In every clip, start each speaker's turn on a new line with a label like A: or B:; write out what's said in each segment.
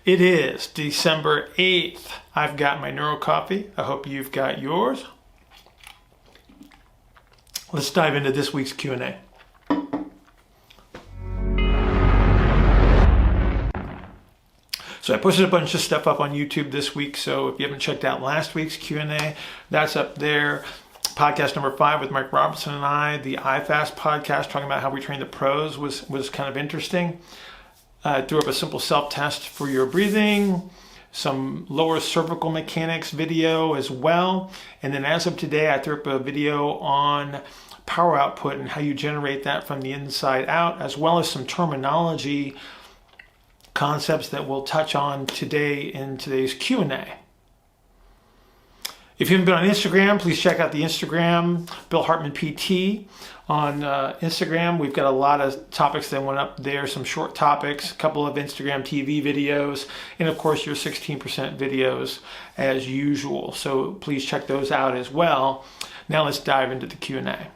A: It is December 8th. I've got my Neuro Coffee. I hope you've got yours. Let's dive into this week's Q&A. So I posted a bunch of stuff up on YouTube this week, so if you haven't checked out last week's Q&A, that's up there. Podcast number 5 with Mike Robertson and I, the iFast podcast, talking about how we train the pros was kind of interesting. Threw up a simple self-test for your breathing, some lower cervical mechanics video as well. And then as of today, I threw up a video on power output and how you generate that from the inside out, as well as some terminology concepts that we'll touch on today in today's Q&A. If you haven't been on Instagram, please check out the Instagram, Bill Hartman PT on Instagram. We've got a lot of topics that went up there, some short topics, a couple of Instagram TV videos, and of course your 16% videos as usual. So please check those out as well. Now let's dive into the Q&A.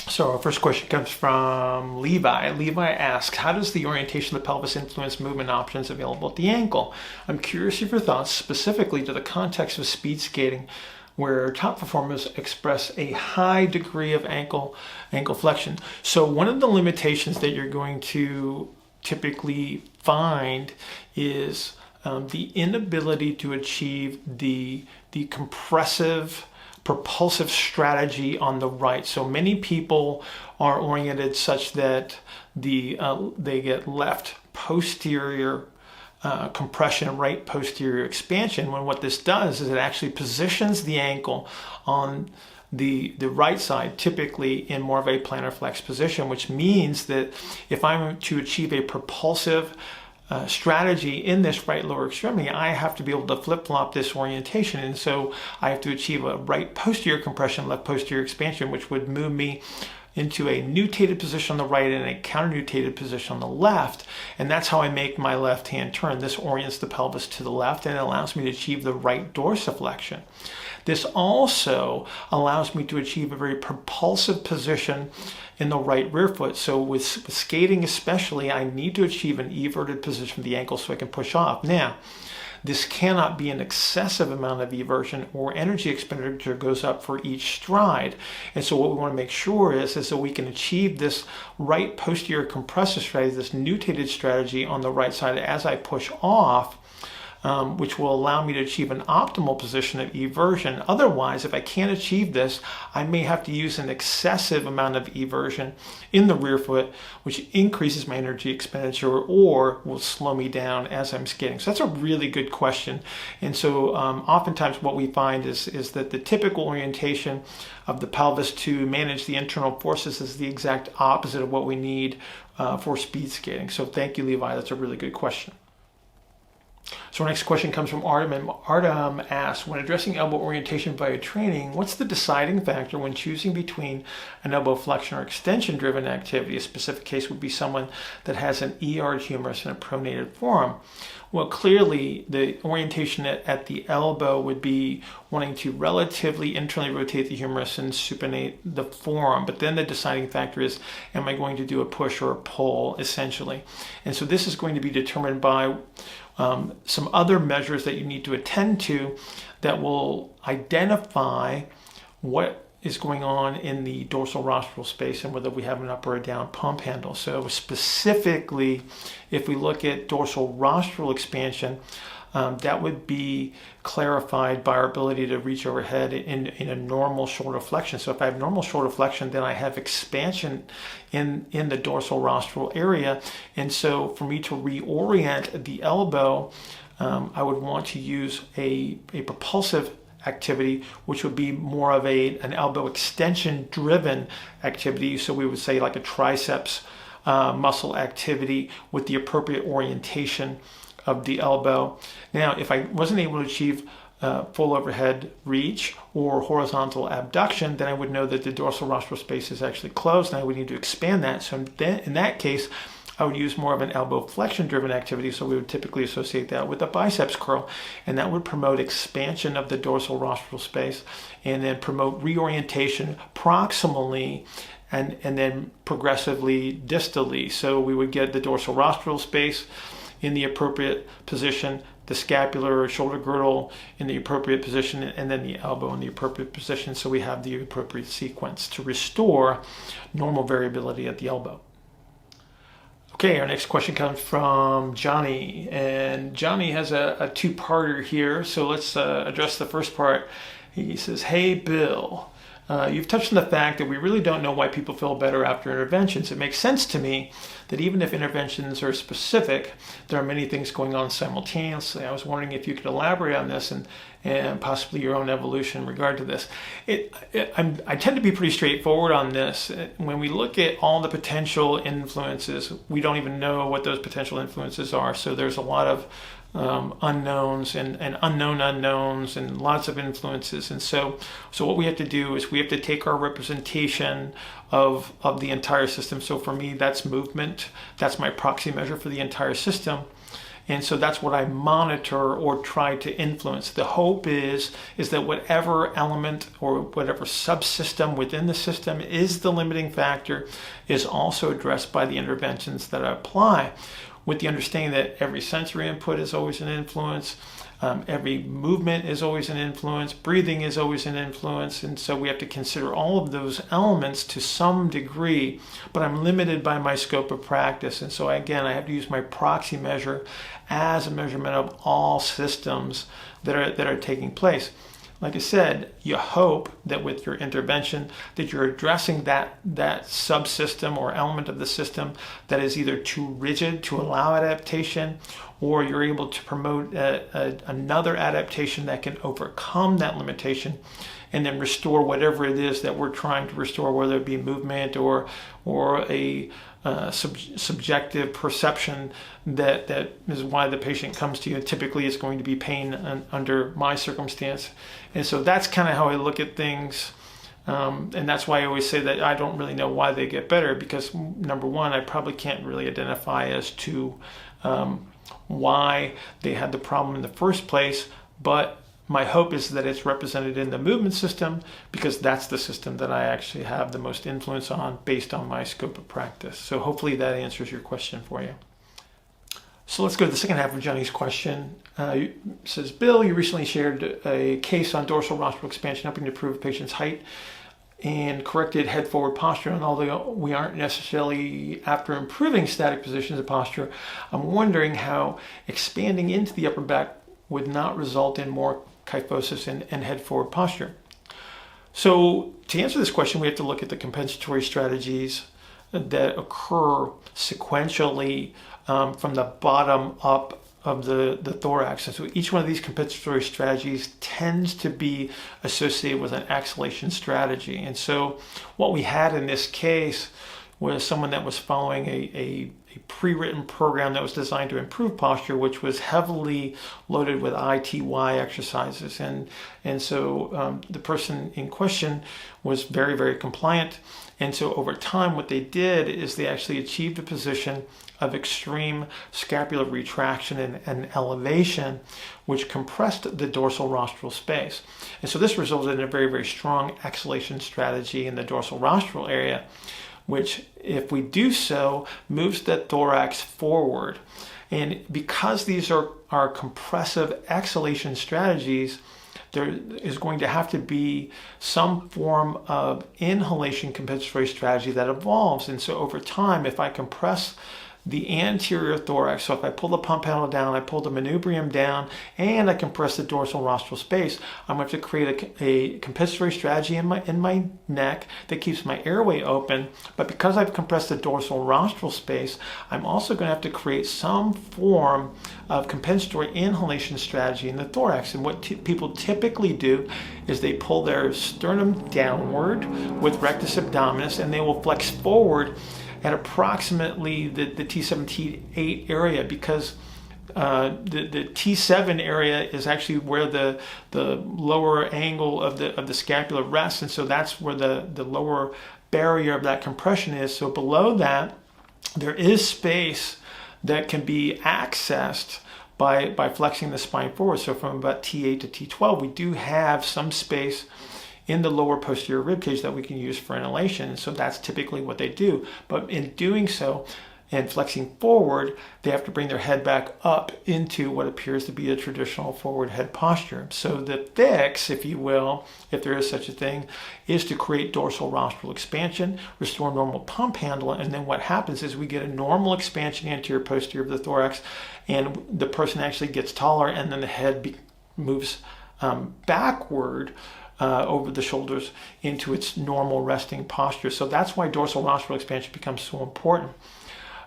A: So our first question comes from Levi. Levi asks, how does the orientation of the pelvis influence movement options available at the ankle? I'm curious of your thoughts specifically to the context of speed skating, where top performers express a high degree of ankle flexion. So one of the limitations that you're going to typically find is the inability to achieve the compressive propulsive strategy on the right. So many people are oriented such that they get left posterior compression, right posterior expansion, when what this does is it actually positions the ankle on the right side, typically in more of a plantar flex position, which means that if I'm to achieve a propulsive strategy in this right lower extremity, I have to be able to flip-flop this orientation. And so I have to achieve a right posterior compression, left posterior expansion, which would move me into a nutated position on the right and a counter-nutated position on the left. And that's how I make my left hand turn. This orients the pelvis to the left and it allows me to achieve the right dorsiflexion. This also allows me to achieve a very propulsive position in the right rear foot. So with skating especially, I need to achieve an everted position of the ankle so I can push off. Now, this cannot be an excessive amount of eversion or energy expenditure goes up for each stride. And so what we want to make sure is that we can achieve this right posterior compressive strategy, this nutated strategy on the right side as I push off, which will allow me to achieve an optimal position of eversion. Otherwise, if I can't achieve this, I may have to use an excessive amount of eversion in the rear foot, which increases my energy expenditure or will slow me down as I'm skating. So that's a really good question. And so oftentimes what we find is that the typical orientation of the pelvis to manage the internal forces is the exact opposite of what we need for speed skating. So thank you, Levi. That's a really good question. So our next question comes from Artem. Artem asks, when addressing elbow orientation via training, what's the deciding factor when choosing between an elbow flexion or extension driven activity? A specific case would be someone that has an ER humerus and a pronated forearm. Well, clearly the orientation at the elbow would be wanting to relatively internally rotate the humerus and supinate the forearm. But then the deciding factor is, am I going to do a push or a pull, essentially? And so this is going to be determined by some other measures that you need to attend to that will identify what is going on in the dorsal-rostral space and whether we have an up or a down pump handle. So specifically, if we look at dorsal-rostral expansion, that would be clarified by our ability to reach overhead in a normal shoulder flexion. So if I have normal shoulder flexion, then I have expansion in the dorsal-rostral area. And so for me to reorient the elbow, I would want to use a propulsive activity, which would be more of an elbow extension driven activity. So we would say like a triceps muscle activity with the appropriate orientation of the elbow. Now, if I wasn't able to achieve full overhead reach or horizontal abduction, then I would know that the dorsal-rostral space is actually closed and I would need to expand that. So then, in that case, I would use more of an elbow flexion driven activity. So we would typically associate that with a biceps curl, and that would promote expansion of the dorsal-rostral space and then promote reorientation proximally and then progressively distally. So we would get the dorsal-rostral space in the appropriate position, the scapular or shoulder girdle in the appropriate position, and then the elbow in the appropriate position, so we have the appropriate sequence to restore normal variability at the elbow. Okay, our next question comes from Johnny, and Johnny has a two-parter here, so let's address the first part. He says, "Hey Bill, you've touched on the fact that we really don't know why people feel better after interventions. It makes sense to me that even if interventions are specific, there are many things going on simultaneously. I was wondering if you could elaborate on this and possibly your own evolution in regard to this." I tend to be pretty straightforward on this. When we look at all the potential influences, we don't even know what those potential influences are. So there's a lot of unknowns and unknown unknowns and lots of influences. And so what we have to do is we have to take our representation of the entire system. So for me, that's movement. That's my proxy measure for the entire system. And so that's what I monitor or try to influence. The hope is that whatever element or whatever subsystem within the system is the limiting factor is also addressed by the interventions that I apply, with the understanding that every sensory input is always an influence, every movement is always an influence, breathing is always an influence, and so we have to consider all of those elements to some degree, but I'm limited by my scope of practice, and so again, I have to use my proxy measure as a measurement of all systems that are taking place. Like I said, you hope that with your intervention that you're addressing that subsystem or element of the system that is either too rigid to allow adaptation, or you're able to promote another adaptation that can overcome that limitation and then restore whatever it is that we're trying to restore, whether it be movement or a subjective perception that is why the patient comes to you. Typically it's going to be pain under my circumstance. And so that's kind of how I look at things. And that's why I always say that I don't really know why they get better, because number one, I probably can't really identify as to why they had the problem in the first place, but my hope is that it's represented in the movement system, because that's the system that I actually have the most influence on based on my scope of practice. So hopefully that answers your question for you. So let's go to the second half of Johnny's question. It says, "Bill, you recently shared a case on dorsal-rostral expansion helping to improve a patient's height and corrected head-forward posture. And although we aren't necessarily after improving static positions of posture, I'm wondering how expanding into the upper back would not result in more kyphosis and head-forward posture." So to answer this question, we have to look at the compensatory strategies that occur sequentially from the bottom up of the thorax. And so each one of these compensatory strategies tends to be associated with an exhalation strategy. And so what we had in this case was someone that was following a pre-written program that was designed to improve posture, which was heavily loaded with ITY exercises. And so the person in question was very, very compliant. And so over time, what they did is they actually achieved a position of extreme scapular retraction and elevation, which compressed the dorsal-rostral space. And so this resulted in a very, very strong exhalation strategy in the dorsal-rostral area, which, if we do so, moves the thorax forward. And because these are compressive exhalation strategies, there is going to have to be some form of inhalation compensatory strategy that evolves. And so over time, if I compress the anterior thorax, so if I pull the pump handle down, I pull the manubrium down, and I compress the dorsal-rostral space, I'm going to have to create a compensatory strategy in my neck that keeps my airway open. But because I've compressed the dorsal-rostral space, I'm also going to have to create some form of compensatory inhalation strategy in the thorax. And what people typically do is they pull their sternum downward with rectus abdominis, and they will flex forward at approximately the T7, T8 area, because the T7 area is actually where the lower angle of the scapula rests, and so that's where the lower barrier of that compression is. So below that, there is space that can be accessed by flexing the spine forward. So from about T8 to T12, we do have some space in the lower posterior rib cage that we can use for inhalation. And so that's typically what they do. But in doing so, and flexing forward, they have to bring their head back up into what appears to be a traditional forward head posture. So the fix, if you will, if there is such a thing, is to create dorsal-rostral expansion, restore normal pump handle, and then what happens is we get a normal expansion anterior posterior of the thorax, and the person actually gets taller, and then the head moves backward over the shoulders into its normal resting posture. So that's why dorsal rostral expansion becomes so important.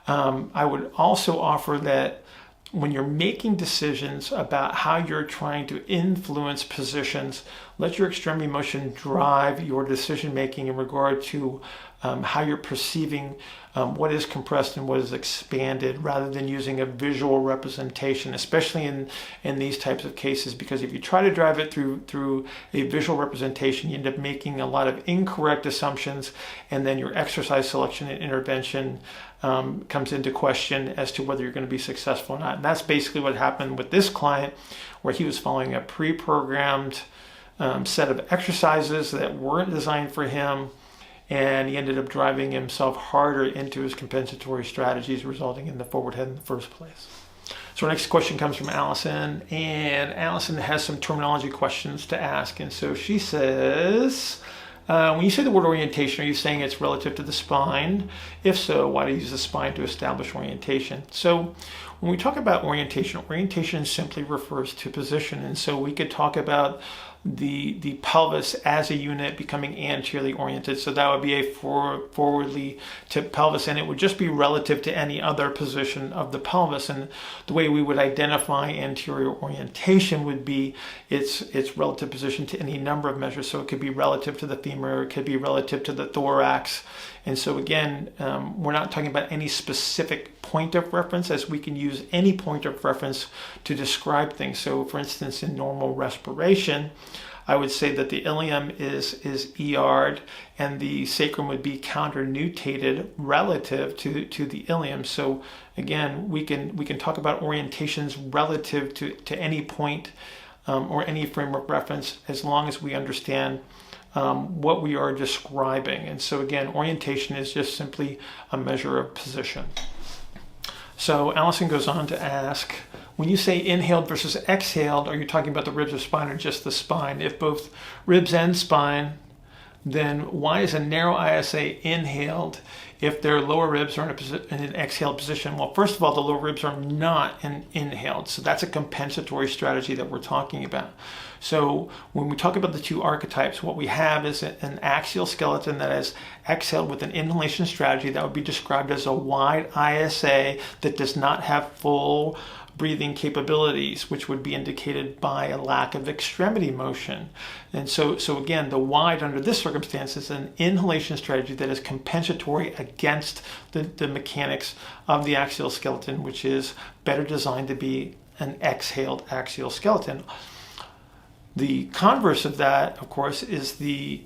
A: I would also offer that when you're making decisions about how you're trying to influence positions, let your extremity motion drive your decision making in regard to how you're perceiving what is compressed and what is expanded, rather than using a visual representation, especially in these types of cases, because if you try to drive it through a visual representation, you end up making a lot of incorrect assumptions, and then your exercise selection and intervention comes into question as to whether you're going to be successful or not. And that's basically what happened with this client, where he was following a pre-programmed set of exercises that weren't designed for him, and he ended up driving himself harder into his compensatory strategies, resulting in the forward head in the first place. So our next question comes from Allison, and Allison has some terminology questions to ask. And so she says, when you say the word orientation, are you saying it's relative to the spine? If so, why do you use the spine to establish orientation? So when we talk about orientation simply refers to position. And so we could talk about the pelvis as a unit becoming anteriorly oriented. So that would be a forwardly tipped pelvis, and it would just be relative to any other position of the pelvis. And the way we would identify anterior orientation would be its relative position to any number of measures. So it could be relative to the femur, it could be relative to the thorax. And so again, we're not talking about any specific point of reference, as we can use any point of reference to describe things. So for instance, in normal respiration, I would say that the ilium is ER'd and the sacrum would be counter-nutated relative to the ilium. So again, we can talk about orientations relative to any point or any frame of reference, as long as we understand what we are describing. And so again, orientation is just simply a measure of position. So Allison goes on to ask, when you say inhaled versus exhaled, are you talking about the ribs or spine, or just the spine? If both ribs and spine, then why is a narrow ISA inhaled if their lower ribs are in an exhaled position? Well, first of all, the lower ribs are not inhaled. So that's a compensatory strategy that we're talking about. So when we talk about the two archetypes, what we have is an axial skeleton that is exhaled with an inhalation strategy that would be described as a wide ISA that does not have full breathing capabilities, which would be indicated by a lack of extremity motion. And so again, the wide under this circumstance is an inhalation strategy that is compensatory against the mechanics of the axial skeleton, which is better designed to be an exhaled axial skeleton. The converse of that, of course, is the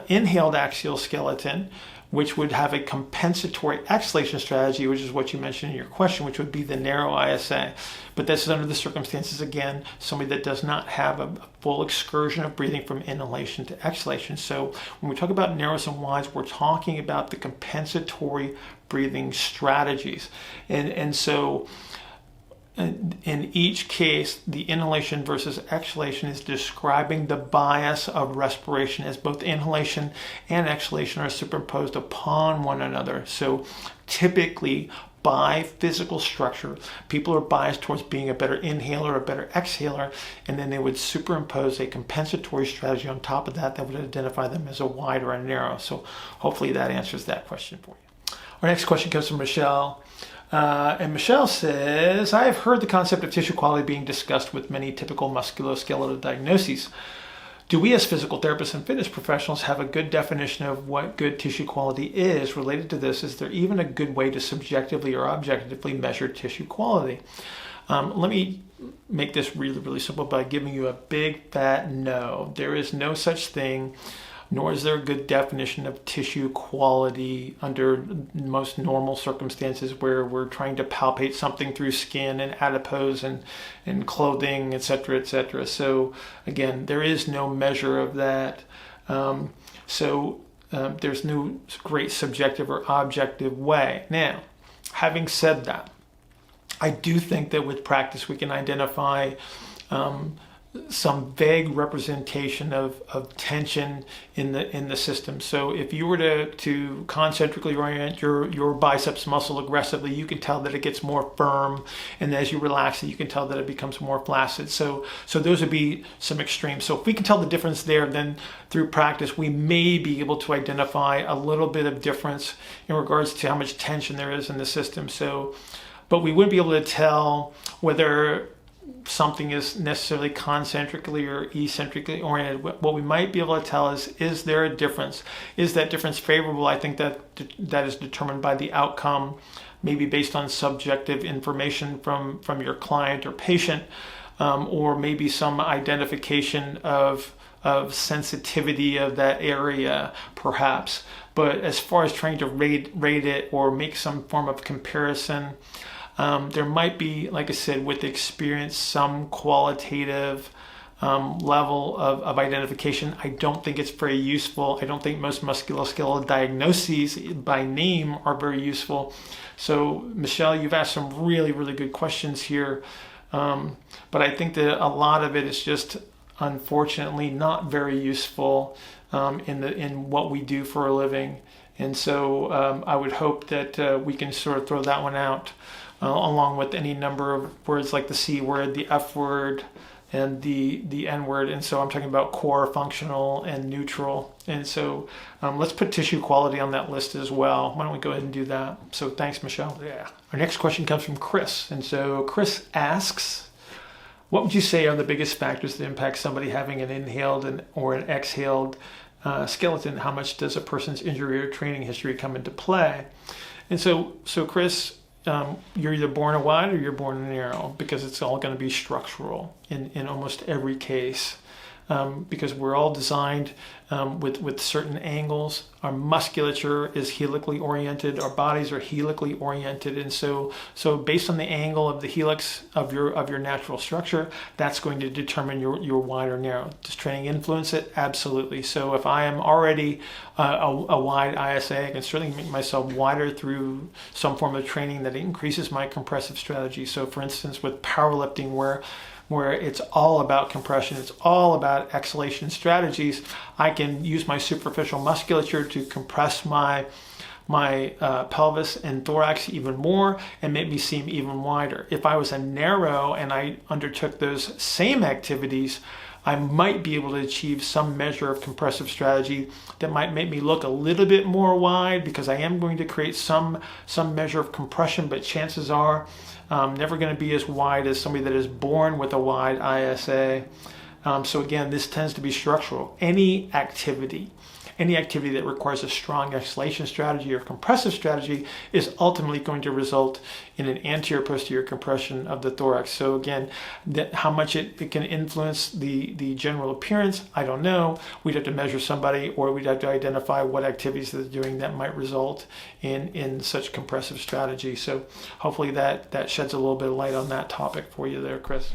A: inhaled axial skeleton, which would have a compensatory exhalation strategy, which is what you mentioned in your question, which would be the narrow ISA. But this is under the circumstances, again, somebody that does not have a full excursion of breathing from inhalation to exhalation. So when we talk about narrows and wides, we're talking about the compensatory breathing strategies. And so in each case, the inhalation versus exhalation is describing the bias of respiration, as both inhalation and exhalation are superimposed upon one another. So typically, by physical structure, people are biased towards being a better inhaler, a better exhaler, and then they would superimpose a compensatory strategy on top of that would identify them as a wide or a narrow. So hopefully that answers that question for you. Our next question comes from Michelle. And Michelle says, I have heard the concept of tissue quality being discussed with many typical musculoskeletal diagnoses. Do we as physical therapists and fitness professionals have a good definition of what good tissue quality is? Related to this, is there even a good way to subjectively or objectively measure tissue quality? Let me make this really, really simple by giving you a big fat no. There is no such thing, nor is there a good definition of tissue quality under most normal circumstances where we're trying to palpate something through skin and adipose and clothing, etc., etc. So again, there is no measure of that. There's no great subjective or objective way. Now, Having said that, I do think that with practice we can identify some vague representation of tension in the system. So if you were to concentrically orient your biceps muscle aggressively, you can tell that it gets more firm, and as you relax it, you can tell that it becomes more flaccid. So those would be some extremes. So if we can tell the difference there, then through practice we may be able to identify a little bit of difference in regards to how much tension there is in the system. So, but we wouldn't be able to tell whether something is necessarily concentrically or eccentrically oriented. What we might be able to tell is there a difference? Is that difference favorable? I think that is determined by the outcome, maybe based on subjective information from your client or patient, or maybe some identification of sensitivity of that area, perhaps. But as far as trying to rate it or make some form of comparison, there might be, like I said, with experience, some qualitative level of identification. I don't think it's very useful. I don't think most musculoskeletal diagnoses by name are very useful. So, Michelle, you've asked some really, really good questions here. But I think that a lot of it is just, unfortunately, not very useful in what we do for a living. And so I would hope that we can sort of throw that one out. Along with any number of words like the C word, the F word, and the N word. And so I'm talking about core, functional, and neutral. And so let's put tissue quality on that list as well. Why don't we go ahead and do that? So thanks, Michelle. Yeah. Our next question comes from Chris. And so Chris asks, what would you say are the biggest factors that impact somebody having an inhaled or an exhaled skeleton? How much does a person's injury or training history come into play? And so Chris, you're either born wide or you're born narrow, because it's all going to be structural in almost every case, because we're all designed with certain angles. Our musculature is helically oriented. Our bodies are helically oriented, and so based on the angle of the helix of your natural structure, that's going to determine your wide or narrow. Does training influence it? Absolutely. So if I am already a wide ISA, I can certainly make myself wider through some form of training that increases my compressive strategy. So for instance, with powerlifting, where it's all about compression, it's all about exhalation strategies, I can use my superficial musculature to compress my pelvis and thorax even more and make me seem even wider. If I was a narrow and I undertook those same activities, I might be able to achieve some measure of compressive strategy that might make me look a little bit more wide, because I am going to create some measure of compression, but chances are I'm never going to be as wide as somebody that is born with a wide ISA. So again, this tends to be structural. Any activity that requires a strong exhalation strategy or compressive strategy is ultimately going to result in an anterior posterior compression of the thorax. So again, how much it can influence the general appearance, I don't know. We'd have to measure somebody, or we'd have to identify what activities they're doing that might result in such compressive strategy. So hopefully that sheds a little bit of light on that topic for you there, Chris.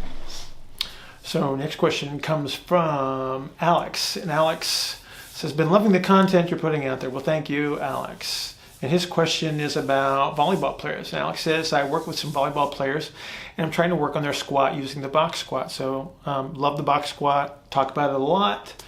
A: So next question comes from Alex, and Alex says, been loving the content you're putting out there. Well, thank you, Alex. And his question is about volleyball players. And Alex says, I work with some volleyball players, and I'm trying to work on their squat using the box squat. So love the box squat, talk about it a lot.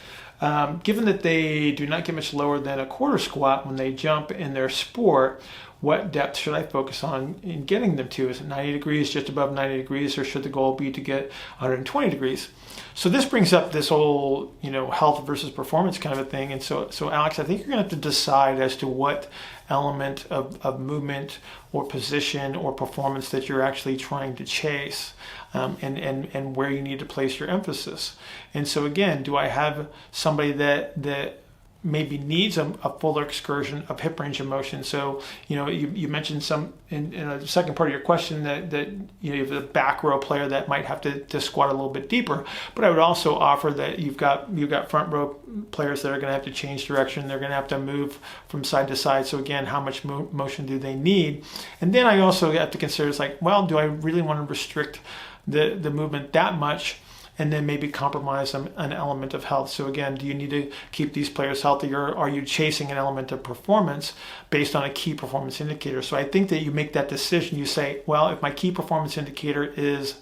A: Given that they do not get much lower than a quarter squat when they jump in their sport, what depth should I focus on in getting them to? Is it 90 degrees, just above 90 degrees, or should the goal be to get 120 degrees? So this brings up this whole, health versus performance kind of a thing. And so Alex, I think you're going to have to decide as to what element of movement or position or performance that you're actually trying to chase, and where you need to place your emphasis. And so again, do I have somebody that maybe needs a fuller excursion of hip range of motion? So you mentioned some in the second part of your question that you have a back row player that might have to squat a little bit deeper, but I would also offer that you've got front row players that are going to have to change direction. They're going to have to move from side to side. So again, how much motion do they need? And then I also have to consider, it's like, well, do I really want to restrict the movement that much and then maybe compromise an element of health. So again, do you need to keep these players healthy, or are you chasing an element of performance based on a key performance indicator? So I think that you make that decision. You say, well, if my key performance indicator is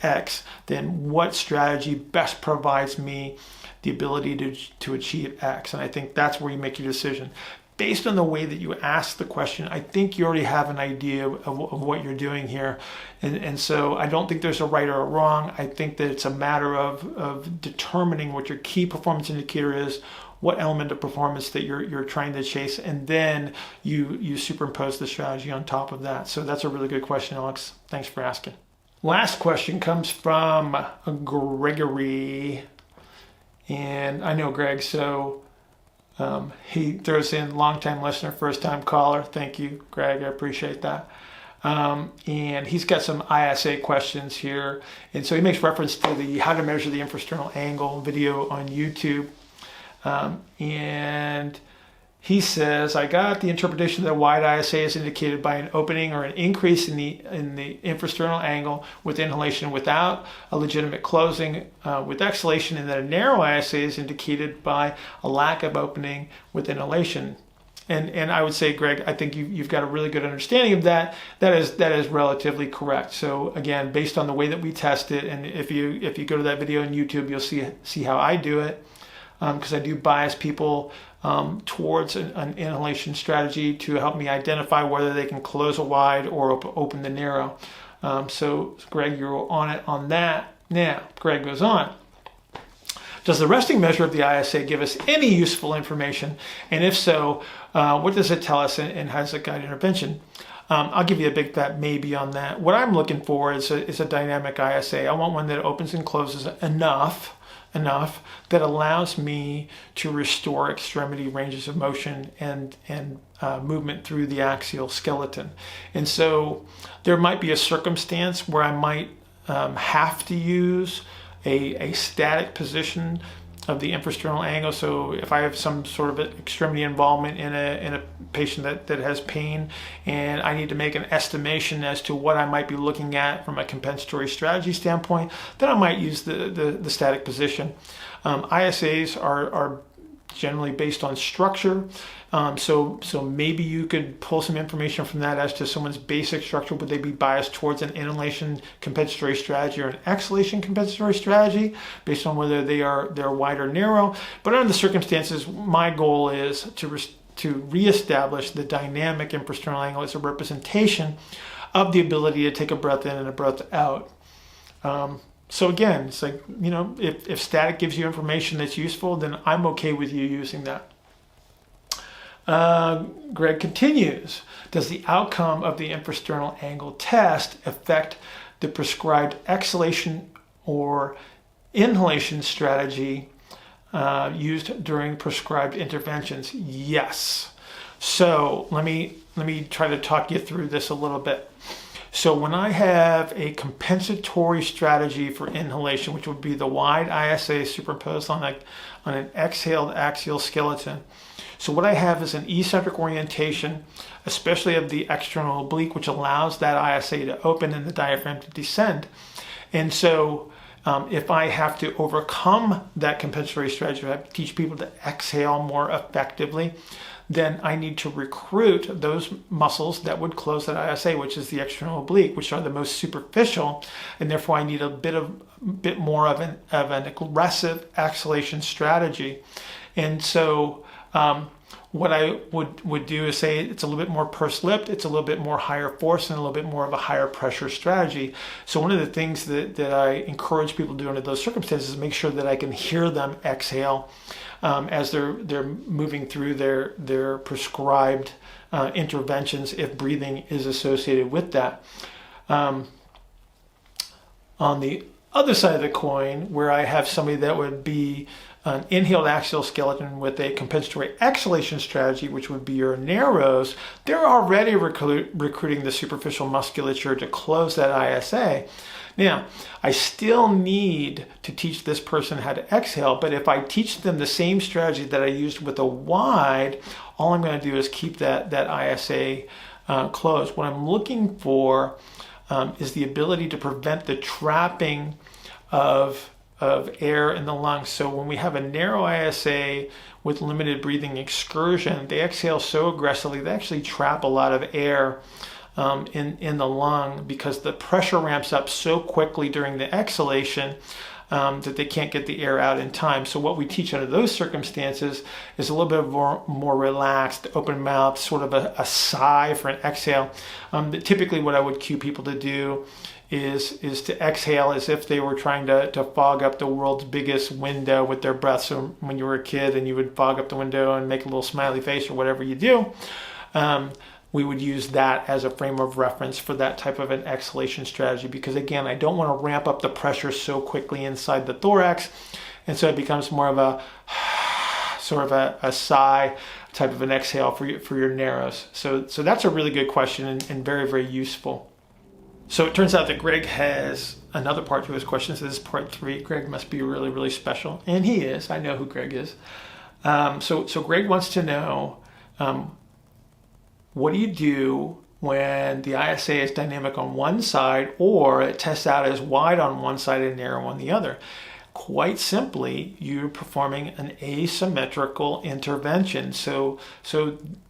A: X, then what strategy best provides me the ability to achieve X? And I think that's where you make your decision. Based on the way that you ask the question, I think you already have an idea of what you're doing here. And so I don't think there's a right or a wrong. I think that it's a matter of determining what your key performance indicator is, what element of performance that you're trying to chase, and then you superimpose the strategy on top of that. So that's a really good question, Alex. Thanks for asking. Last question comes from Gregory. And I know Greg, so he throws in long-time listener, first-time caller. Thank you, Greg. I appreciate that. And he's got some ISA questions here. And so he makes reference to the how to measure the infrasternal angle video on YouTube. And he says, I got the interpretation that a wide ISA is indicated by an opening or an increase in the infrasternal angle with inhalation without a legitimate closing with exhalation, and that a narrow ISA is indicated by a lack of opening with inhalation. And I would say, Greg, I think you've got a really good understanding of that. That is relatively correct. So again, based on the way that we test it, and if you go to that video on YouTube, you'll see how I do it, because I do bias people towards an inhalation strategy to help me identify whether they can close a wide or open the narrow. So Greg, you're on it on that. Now, Greg goes on. Does the resting measure of the ISA give us any useful information? And if so, what does it tell us, and how does it guide intervention? I'll give you a big fat maybe on that. What I'm looking for is a dynamic ISA. I want one that opens and closes enough that allows me to restore extremity ranges of motion and movement through the axial skeleton. And so there might be a circumstance where I might have to use a static position of the infrasternal angle. So if I have some sort of extremity involvement in a patient that has pain, and I need to make an estimation as to what I might be looking at from a compensatory strategy standpoint, then I might use the static position. ISAs are generally based on structure. So maybe you could pull some information from that as to someone's basic structure. Would they be biased towards an inhalation compensatory strategy or an exhalation compensatory strategy based on whether they're wide or narrow? But under the circumstances, my goal is to reestablish the dynamic infrasternal angle as a representation of the ability to take a breath in and a breath out. So again, it's like, if static gives you information that's useful, then I'm okay with you using that. Greg continues, does the outcome of the infrasternal angle test affect the prescribed exhalation or inhalation strategy used during prescribed interventions? Yes. So let me try to talk you through this a little bit. So when I have a compensatory strategy for inhalation, which would be the wide ISA superimposed on an exhaled axial skeleton. So what I have is an eccentric orientation, especially of the external oblique, which allows that ISA to open and the diaphragm to descend. And so if I have to overcome that compensatory strategy, I have to teach people to exhale more effectively, then I need to recruit those muscles that would close that ISA, which is the external oblique, which are the most superficial, and therefore I need a bit more of an aggressive exhalation strategy. And so what I would do is say it's a little bit more pursed-lipped, it's a little bit more higher force, and a little bit more of a higher pressure strategy. So one of the things that I encourage people to do under those circumstances is make sure that I can hear them exhale as they're moving through their prescribed interventions if breathing is associated with that. On the other side of the coin, where I have somebody that would be an inhaled axial skeleton with a compensatory exhalation strategy, which would be your narrows, they're already recruiting the superficial musculature to close that ISA. Now, I still need to teach this person how to exhale, but if I teach them the same strategy that I used with a wide, all I'm going to do is keep that ISA closed. What I'm looking for is the ability to prevent the trapping of air in the lungs. So when we have a narrow ISA with limited breathing excursion, they exhale so aggressively they actually trap a lot of air in the lung, because the pressure ramps up so quickly during the exhalation that they can't get the air out in time. So what we teach under those circumstances is a little bit more relaxed, open mouth, sort of a sigh for an exhale. Typically what I would cue people to do is to exhale as if they were trying to fog up the world's biggest window with their breath. So when you were a kid and you would fog up the window and make a little smiley face or whatever you do, we would use that as a frame of reference for that type of an exhalation strategy, because again, I don't want to ramp up the pressure so quickly inside the thorax, and so it becomes more of a sort of a sigh type of an exhale for your narrows. So that's a really good question and very, very useful. So it turns out that Greg has another part to his question. So this is part 3. Greg must be really, really special, and he is. I know who Greg is. So Greg wants to know, what do you do when the ISA is dynamic on one side, or it tests out as wide on one side and narrow on the other? Quite simply, you're performing an asymmetrical intervention. So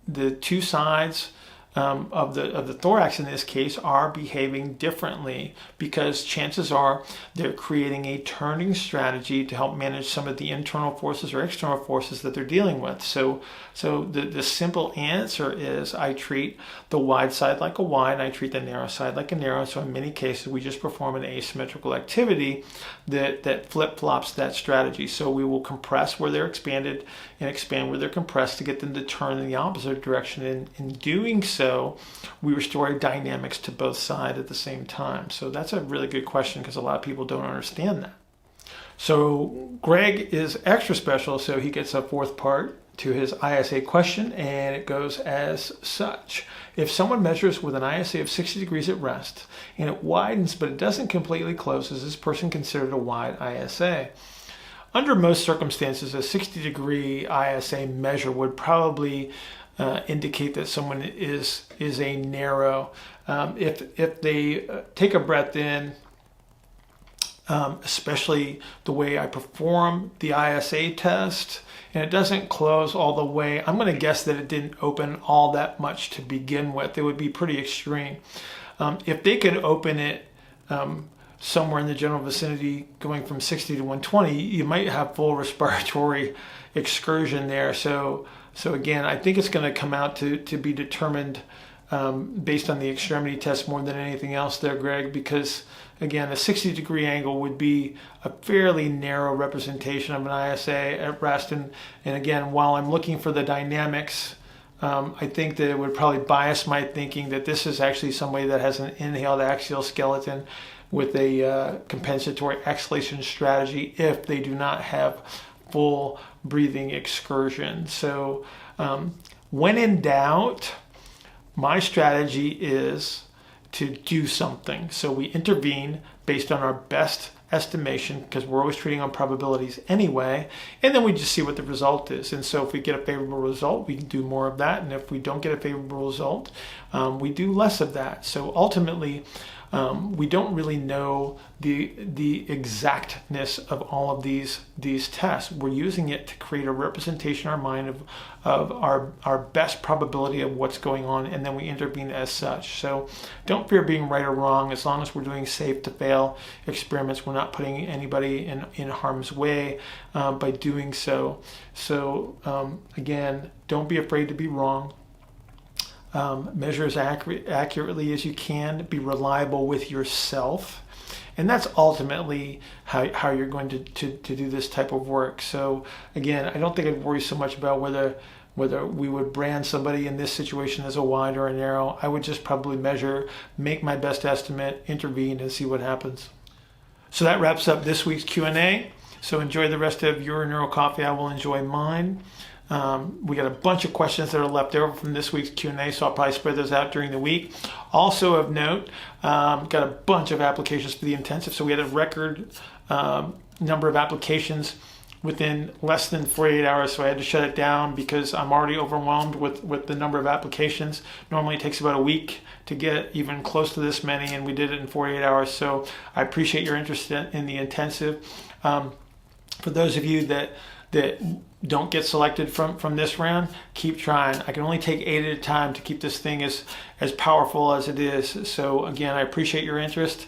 A: the two sides of the thorax in this case are behaving differently, because chances are they're creating a turning strategy to help manage some of the internal forces or external forces that they're dealing with. So the simple answer is I treat the wide side like a wide, I treat the narrow side like a narrow. So in many cases we just perform an asymmetrical activity that flip-flops that strategy. So we will compress where they're expanded and expand where they're compressed to get them to turn in the opposite direction. And in doing so, we restore dynamics to both sides at the same time. So that's a really good question, because a lot of people don't understand that. So Greg is extra special, so he gets a 4th part to his ISA question, and it goes as such. If someone measures with an ISA of 60 degrees at rest and it widens but it doesn't completely close, is this person considered a wide ISA? Under most circumstances, a 60-degree ISA measure would probably indicate that someone is a narrow. If they take a breath in, especially the way I perform the ISA test, and it doesn't close all the way, I'm going to guess that it didn't open all that much to begin with. It would be pretty extreme. If they could open it somewhere in the general vicinity going from 60 to 120, you might have full respiratory excursion there. So again, I think it's going to come out to be determined based on the extremity test more than anything else there, Greg, because again, a 60-degree angle would be a fairly narrow representation of an ISA at rest. And again, while I'm looking for the dynamics, I think that it would probably bias my thinking that this is actually somebody that has an inhaled axial skeleton with a compensatory exhalation strategy if they do not have full breathing excursion. So when in doubt, my strategy is to do something. So we intervene based on our best estimation, because we're always treating on probabilities anyway, and then we just see what the result is. And so if we get a favorable result, we can do more of that, and if we don't get a favorable result, we do less of that. So ultimately, we don't really know the exactness of all of these tests. We're using it to create a representation in our mind of our best probability of what's going on, and then we intervene as such. So don't fear being right or wrong. As long as we're doing safe to fail experiments, we're not putting anybody in harm's way by doing so. So again, don't be afraid to be wrong. Measure as accurately as you can. Be reliable with yourself. And that's ultimately how you're going to do this type of work. So again, I don't think I'd worry so much about whether we would brand somebody in this situation as a wide or a narrow. I would just probably measure, make my best estimate, intervene, and see what happens. So that wraps up this week's Q&A. So enjoy the rest of your neural coffee. I will enjoy mine. We got a bunch of questions that are left over from this week's Q&A, so I'll probably spread those out during the week. Also of note, got a bunch of applications for the intensive. So we had a record number of applications within less than 48 hours. So I had to shut it down because I'm already overwhelmed with the number of applications. Normally it takes about a week to get even close to this many, and we did it in 48 hours. So I appreciate your interest in the intensive. For those of you that don't get selected from this round, keep trying. I can only take 8 at a time to keep this thing as powerful as it is. So again, I appreciate your interest.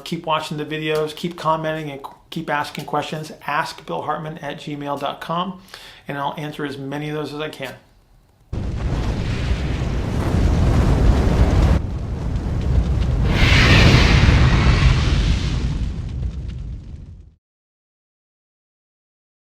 A: Keep watching the videos, keep commenting, and keep asking questions. Ask BillHartman at gmail.com, and I'll answer as many of those as I can.